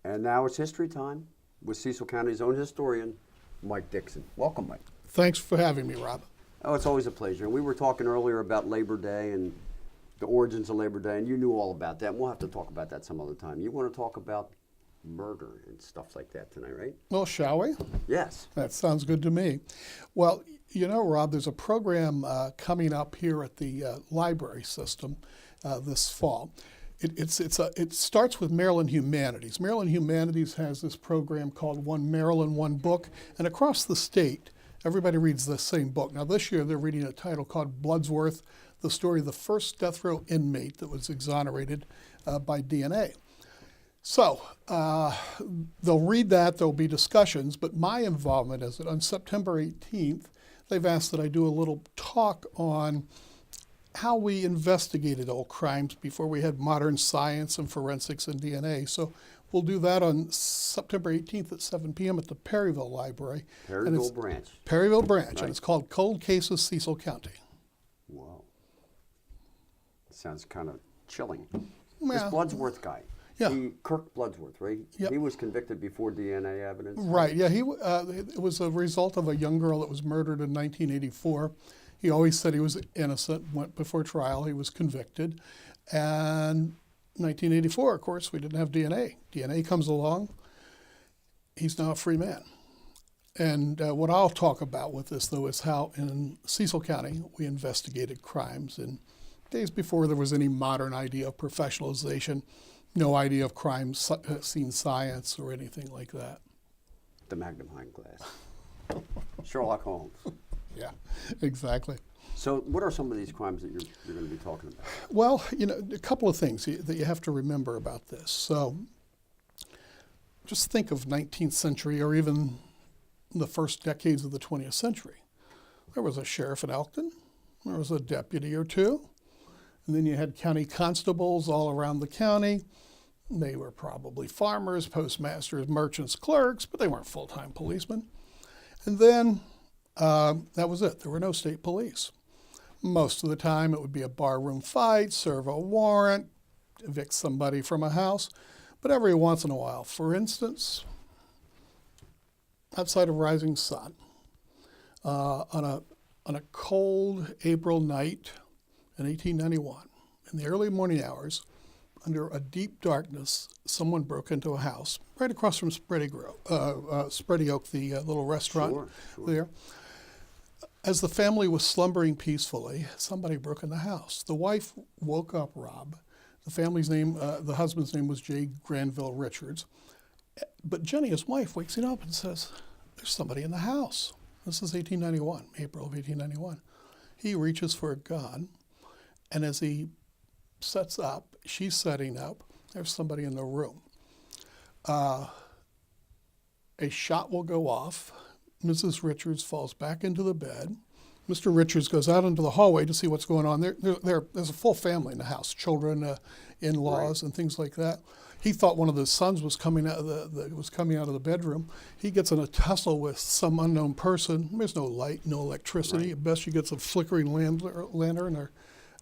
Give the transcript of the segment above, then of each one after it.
And now it's history time with Cecil County's own historian, Mike Dixon. Welcome, Mike. Thanks for having me, Rob. Oh, it's always a pleasure. And we were talking earlier about Labor Day and the origins of Labor Day, and you knew all about that. And we'll have to talk about that some other time. You want to talk about murder and stuff like that tonight, right? Well, shall we? Yes. That sounds good to me. Well, you know, Rob, there's a program coming up here at the library system this fall. It starts with Maryland Humanities. Maryland Humanities has this program called One Maryland, One Book, and across the state, everybody reads the same book. Now this year they're reading a title called Bloodsworth, the story of the first death row inmate that was exonerated by DNA. So they'll read that, there'll be discussions, but my involvement is that on September 18th, they've asked that I do a little talk on how we investigated old crimes before we had modern science and forensics and DNA. So we'll do that on September 18th at 7 p.m. at the Perryville Library. Perryville Branch. Perryville Branch, Right. and it's called Cold Cases, Cecil County. Wow. Sounds kind of chilling. Well, This Bloodsworth guy. Yeah. Kirk Bloodsworth, right? Yep. He was convicted before DNA evidence. Right, yeah, it was a result of a young girl that was murdered in 1984. He always said he was innocent, went before trial, he was convicted. And 1984, of course, we didn't have DNA. DNA comes along, he's now a free man. And what I'll talk about with this, though, is how in Cecil County we investigated crimes in days before there was any modern idea of professionalization, no idea of crime scene science or anything like that. The magnifying glass. Sherlock Holmes. Yeah, exactly. So what are some of these crimes that you're going to be talking about? Well, you know, a couple of things that you have to remember about this. So just think of 19th century or even the first decades of the 20th century. There was a sheriff in Elkton. There was a deputy or two. And then you had county constables all around the county. They were probably farmers, postmasters, merchants, clerks, but they weren't full-time policemen. And then that was it. There were no state police. Most of the time it would be a barroom fight, serve a warrant, evict somebody from a house. But every once in a while, for instance, outside of Rising Sun, on a cold April night in 1891, in the early morning hours, under a deep darkness, someone broke into a house right across from Spready Oak, the little restaurant there. As the family was slumbering peacefully, somebody broke in the house. The wife woke up Rob. The family's name, the husband's name was J. Granville Richards. But Jenny, his wife, wakes him up and says, "There's somebody in the house." This is 1891, April of 1891. He reaches for a gun, and as he sets up, she's setting up, there's somebody in the room. A shot will go off. Mrs. Richards falls back into the bed. Mr. Richards goes out into the hallway to see what's going on. There's a full family in the house, children, in-laws, and things like that. He thought one of the sons was coming out of the bedroom. He gets in a tussle with some unknown person. There's no light, no electricity. Right. At best, you get some flickering lantern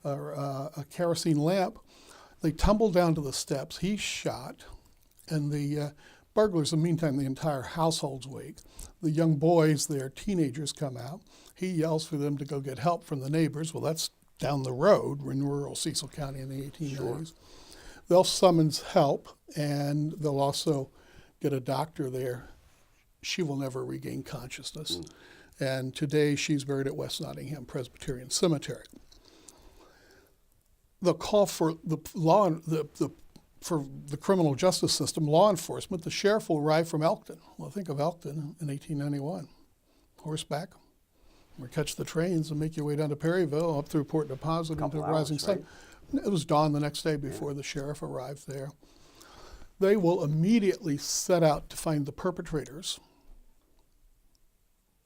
or a kerosene lamp. They tumble down to the steps. He's shot, and the burglars, in the meantime, the entire household's awake. The young boys, their teenagers, come out. He yells for them to go get help from the neighbors. Well, that's down the road in rural Cecil County in the 1890s. Sure. They'll summons help, and they'll also get a doctor there. She will never regain consciousness. And today she's buried at West Nottingham Presbyterian Cemetery. The call for the for the criminal justice system, law enforcement, the sheriff will arrive from Elkton. Well, think of Elkton in 1891. Horseback, or catch the trains and make your way down to Perryville, up through Port Deposit into Rising Sun. Right? It was dawn the next day before the sheriff arrived there. They will immediately set out to find the perpetrators.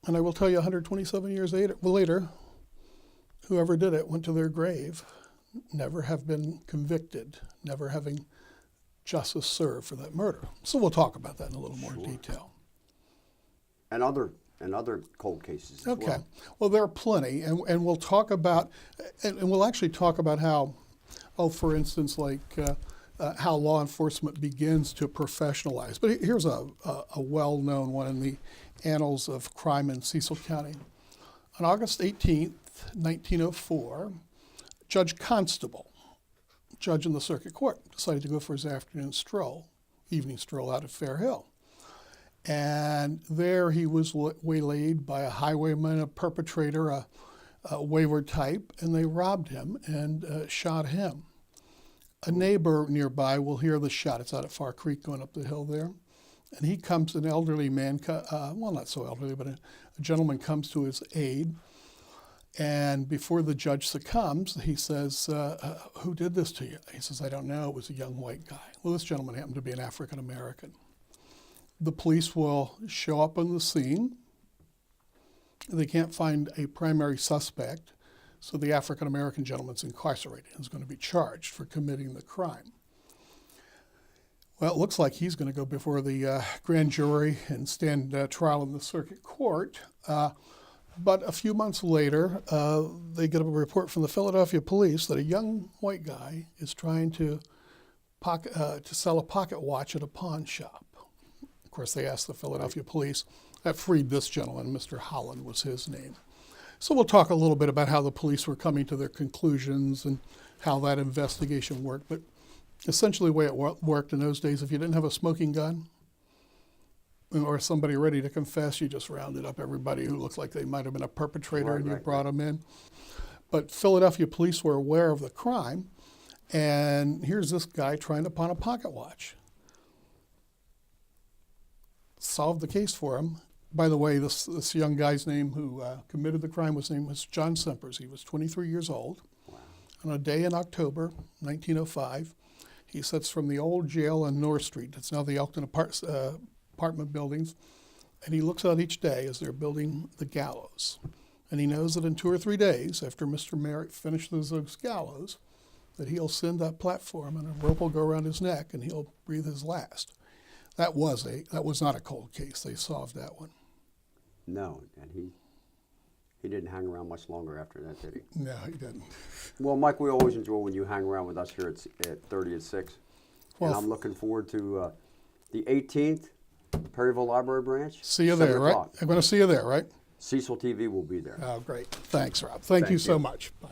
And I will tell you, 127 years later, whoever did it went to their grave, never have been convicted, never having justice served for that murder. So we'll talk about that in a little more detail. And other cold cases as Okay. well. Well, there are plenty, and we'll talk about, and we'll actually talk about how, for instance, like how law enforcement begins to professionalize. But here's a well-known one in the annals of crime in Cecil County. On August 18th, 1904, Judge Constable, judge in the circuit court, decided to go for his afternoon stroll, evening stroll out at Fair Hill. And there he was waylaid by a highwayman, a perpetrator, a wayward type, and they robbed him and shot him. A neighbor nearby will hear the shot. It's out at Far Creek going up the hill there. And he comes, an elderly man, well, not so elderly, but a gentleman comes to his aid. And before the judge succumbs, he says, who did this to you? He says, I don't know. It was a young white guy. Well, this gentleman happened to be an African American. The police will show up on the scene. They can't find a primary suspect, so the African American gentleman's incarcerated and is going to be charged for committing the crime. Well, it looks like he's going to go before the grand jury and stand trial in the circuit court. But a few months later, they get a report from the Philadelphia police that a young white guy is trying to sell a pocket watch at a pawn shop. Of course, they asked the Philadelphia police. That freed this gentleman. Mr. Holland was his name. So we'll talk a little bit about how the police were coming to their conclusions and how that investigation worked. But essentially the way it worked in those days, if you didn't have a smoking gun or somebody ready to confess, you just rounded up everybody who looked like they might have been a perpetrator and you brought them in. But Philadelphia police were aware of the crime, and here's this guy trying to pawn a pocket watch. Solved the case for him. By the way, this young guy's name who committed the crime was John Sempers. He was 23 years old. Wow. On a day in October 1905, he sits from the old jail on North Street. It's now the Elkton apartment buildings. And he looks out each day as they're building the gallows. And he knows that in 2 or 3 days, after Mr. Merritt finishes those gallows, that he'll send that platform and a rope will go around his neck and he'll breathe his last. That was not a cold case. They solved that one. No, and he didn't hang around much longer after that, did he? No, he didn't. Well, Mike, we always enjoy when you hang around with us here at 30 at 6. Well, and I'm looking forward to the 18th, Perryville Library Branch. See you there, right? I'm going to see you there, right? Cecil TV will be there. Oh, great. Thanks, Rob. Thank you so much. Bye.